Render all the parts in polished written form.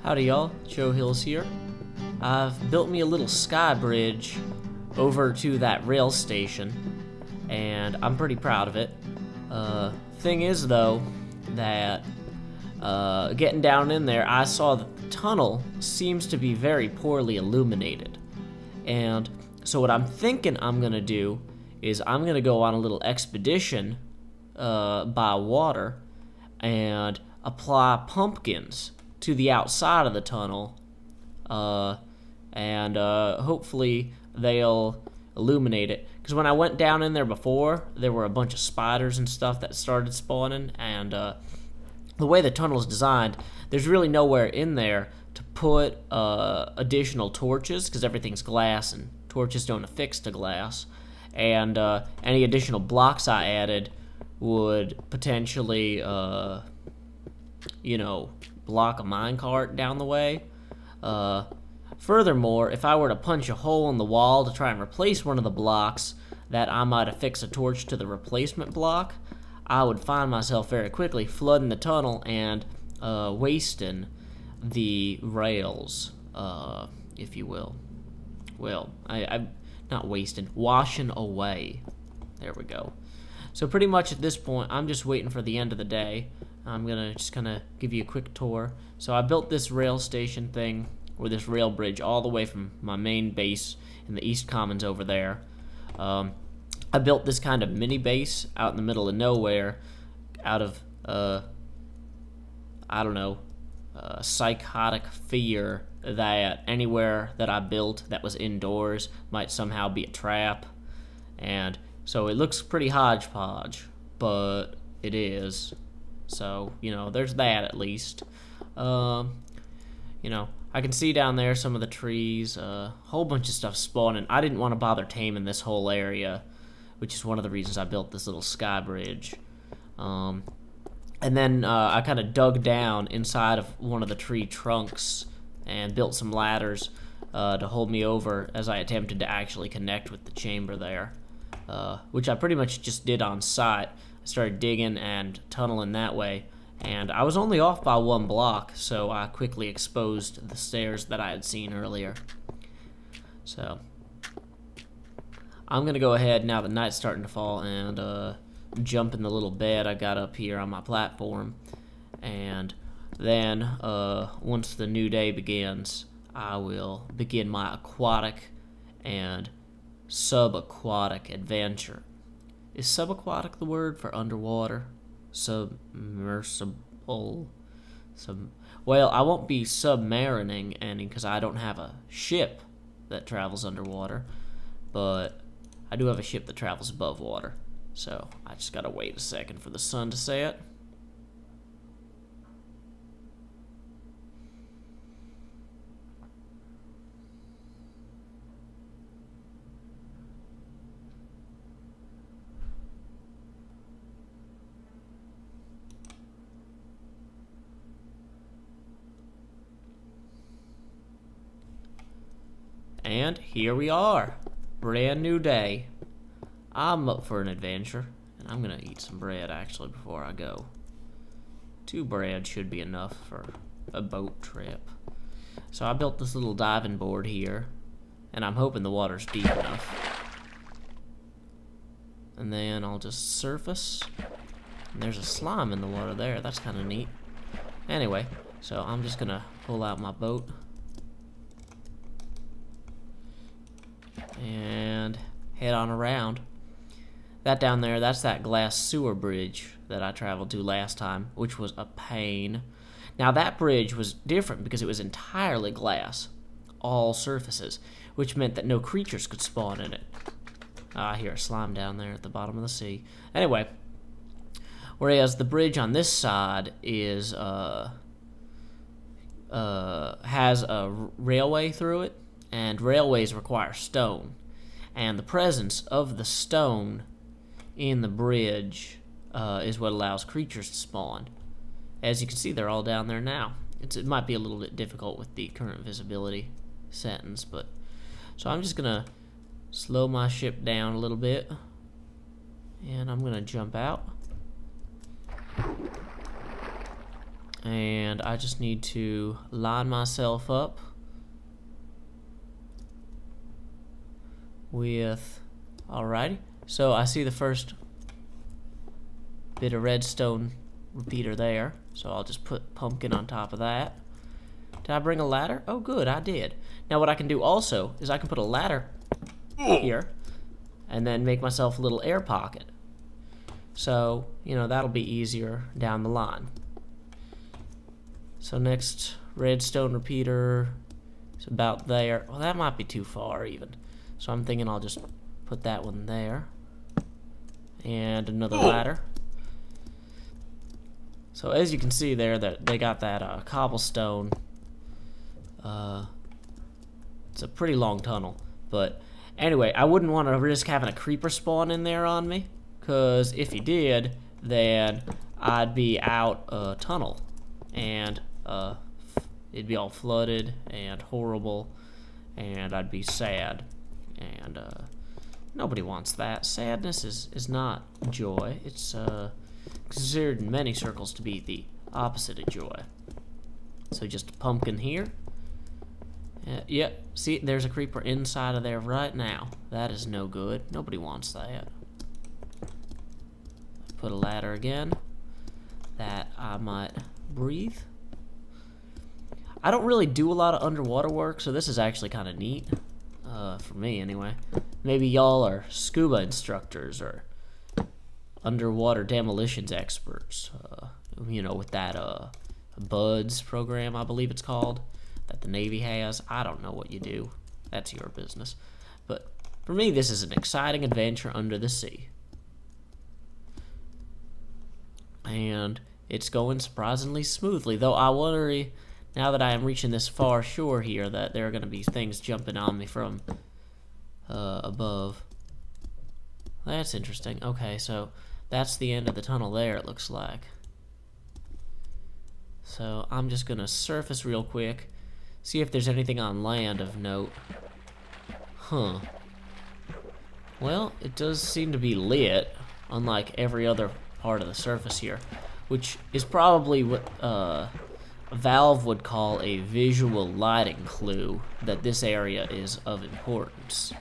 Howdy y'all, Joe Hills here. I've built me a little sky bridge over to that rail station, and I'm pretty proud of it. Thing is though, that getting down in there, I saw that the tunnel seems to be very poorly illuminated. And so what I'm thinking I'm gonna do is I'm gonna go on a little expedition by water and apply pumpkins to the outside of the tunnel, and hopefully they'll illuminate it. Because when I went down in there before, there were a bunch of spiders and stuff that started spawning, and the way the tunnel is designed, there's really nowhere in there to put additional torches, because everything's glass and torches don't affix to glass, and any additional blocks I added would potentially, you know, block a minecart down the way. Furthermore, if I were to punch a hole in the wall to try and replace one of the blocks that I might affix a torch to the replacement block, I would find myself very quickly flooding the tunnel and wasting the rails, if you will. Well, I'm not wasting, washing away. There we go. So pretty much at this point, I'm just waiting for the end of the day. I'm just gonna give you a quick tour. So I built this rail station thing, or this rail bridge, all the way from my main base in the East Commons over there. I built this kind of mini base out in the middle of nowhere, out of I don't know, psychotic fear that anywhere that I built that was indoors might somehow be a trap. And so it looks pretty hodgepodge, but it is. So, you know, there's that at least. You know, I can see down there some of the trees, a whole bunch of stuff spawning. I didn't want to bother taming this whole area, which is one of the reasons I built this little sky bridge. And then I kind of dug down inside of one of the tree trunks and built some ladders to hold me over as I attempted to actually connect with the chamber there, which I pretty much just did on site. I started digging and tunneling that way, and I was only off by one block, so I quickly exposed the stairs that I had seen earlier. So I'm gonna go ahead now that night's starting to fall and jump in the little bed I got up here on my platform, and then once the new day begins, I will begin my aquatic and subaquatic adventure. Is subaquatic the word for underwater? Submersible? Well, I won't be submarining any because I don't have a ship that travels underwater, but I do have a ship that travels above water. So I just gotta wait a second for the sun to set. And here we are, brand new day. I'm up for an adventure, and I'm gonna eat some bread actually before I go. 2 bread should be enough for a boat trip. So I built this little diving board here, and I'm hoping the water's deep enough. And then I'll just surface, and there's a slime in the water there. That's kind of neat. Anyway, so I'm just gonna pull out my boat and head on around. That down there, that's that glass sewer bridge that I traveled to last time, which was a pain. Now that bridge was different because it was entirely glass, all surfaces, which meant that no creatures could spawn in it. I hear a slime down there at the bottom of the sea. Anyway, whereas the bridge on this side is has a railway through it, and railways require stone, and the presence of the stone in the bridge is what allows creatures to spawn. As you can see, they're all down there now. It might be a little bit difficult with the current visibility settings, but so I'm just gonna slow my ship down a little bit, and I'm gonna jump out. And I just need to line myself up with, alrighty. So I see the first bit of redstone repeater there. So I'll just put pumpkin on top of that. Did I bring a ladder? Oh good, I did. Now what I can do also is I can put a ladder here and then make myself a little air pocket. So, you know, that'll be easier down the line. So next redstone repeater is about there. Well, that might be too far even. So I'm thinking I'll just put that one there. And another ladder. So as you can see there, that they got that cobblestone. It's a pretty long tunnel, but anyway, I wouldn't want to risk having a creeper spawn in there on me, because if he did, then I'd be out a tunnel, and it'd be all flooded and horrible, and I'd be sad, and nobody wants that. Sadness is not joy. It's considered in many circles to be the opposite of joy. So just a pumpkin here. Yep, see, there's a creeper inside of there right now. That is no good. Nobody wants that. Put a ladder again that I might breathe. I don't really do a lot of underwater work, so this is actually kind of neat. For me, anyway. Maybe y'all are scuba instructors or underwater demolitions experts. You know, with that BUDS program, I believe it's called, that the Navy has. I don't know what you do. That's your business. But for me, this is an exciting adventure under the sea. And it's going surprisingly smoothly, though I worry, now that I am reaching this far shore here, that there are going to be things jumping on me from above. That's interesting. Okay, so that's the end of the tunnel there, it looks like. So I'm just going to surface real quick, see if there's anything on land of note. Huh. Well, it does seem to be lit, unlike every other part of the surface here, which is probably what Valve would call a visual lighting clue that this area is of importance.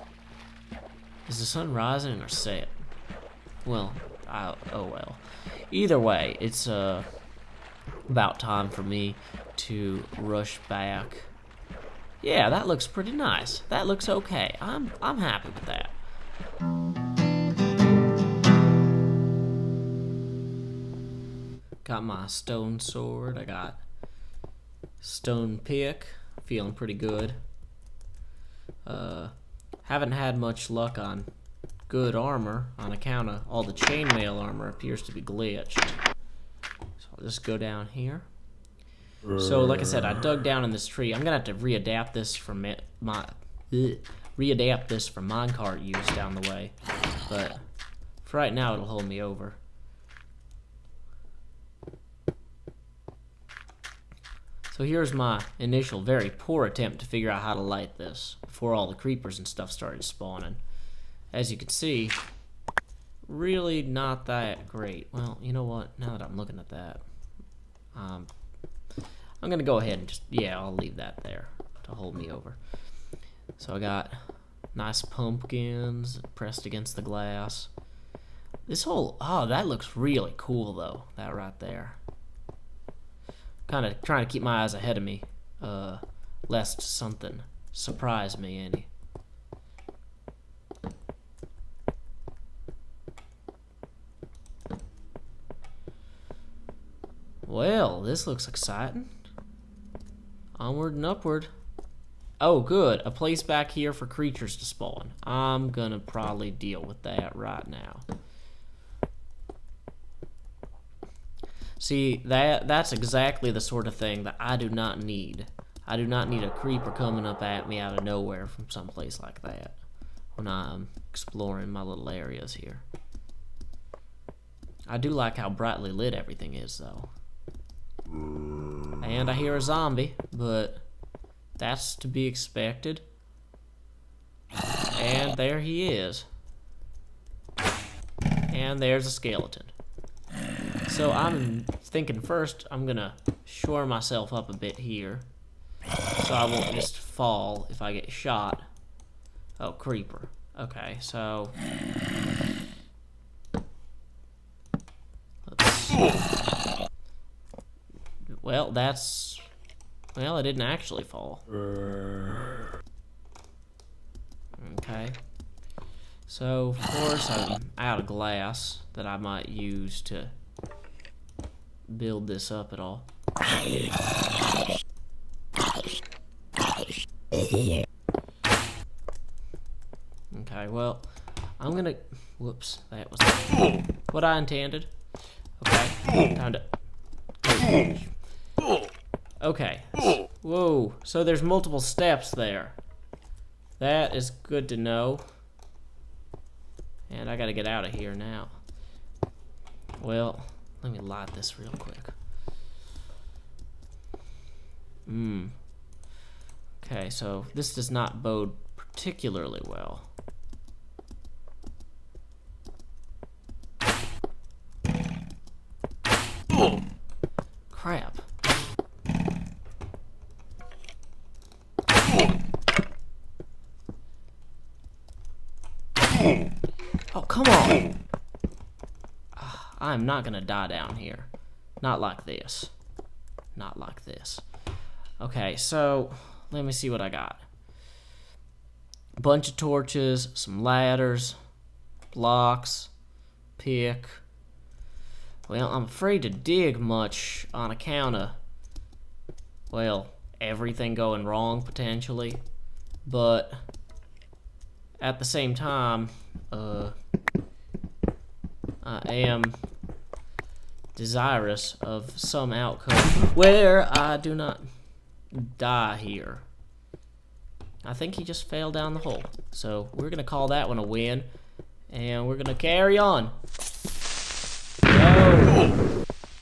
Is the sun rising or set? Well, oh well. Either way, it's about time for me to rush back. Yeah, that looks pretty nice. That looks okay. I'm happy with that. Got my stone sword. I got stone pick. Feeling pretty good. Haven't had much luck on good armor on account of all the chainmail armor appears to be glitched. So I'll just go down here. So like I said, I dug down in this tree. I'm gonna have to readapt this for minecart use down the way, but for right now it'll hold me over. So here's my initial very poor attempt to figure out how to light this before all the creepers and stuff started spawning. As you can see, really not that great. Well, you know what? Now that I'm looking at that, I'm gonna go ahead and just, yeah, I'll leave that there to hold me over. So I got nice pumpkins pressed against the glass. This whole, oh, that looks really cool though, that right there. Kind of trying to keep my eyes ahead of me, lest something surprise me any. Well, this looks exciting. Onward and upward. Oh, good. A place back here for creatures to spawn. I'm gonna probably deal with that right now. See, that's exactly the sort of thing that I do not need. I do not need a creeper coming up at me out of nowhere from someplace like that when I'm exploring my little areas here. I do like how brightly lit everything is, though. And I hear a zombie, but that's to be expected. And there he is. And there's a skeleton. So I'm thinking first I'm gonna shore myself up a bit here, so I won't just fall if I get shot. Oh, creeper. Okay, so well, it didn't actually fall. Okay. So, of course, I'm out of glass that I might use to build this up at all. Okay, well, I'm gonna... Whoops, that was what I intended. Okay, time to... Okay. Whoa, so there's multiple steps there. That is good to know. And I gotta get out of here now. Well, let me light this real quick. Okay, so this does not bode particularly well. Crap. Oh, come on! I'm not gonna die down here. Not like this. Not like this. Okay, so let me see what I got. A bunch of torches, some ladders, blocks, pick. Well, I'm afraid to dig much on account of, well, everything going wrong potentially. But at the same time, I am desirous of some outcome where I do not die here. I think he just fell down the hole. So we're gonna call that one a win, and we're gonna carry on. No.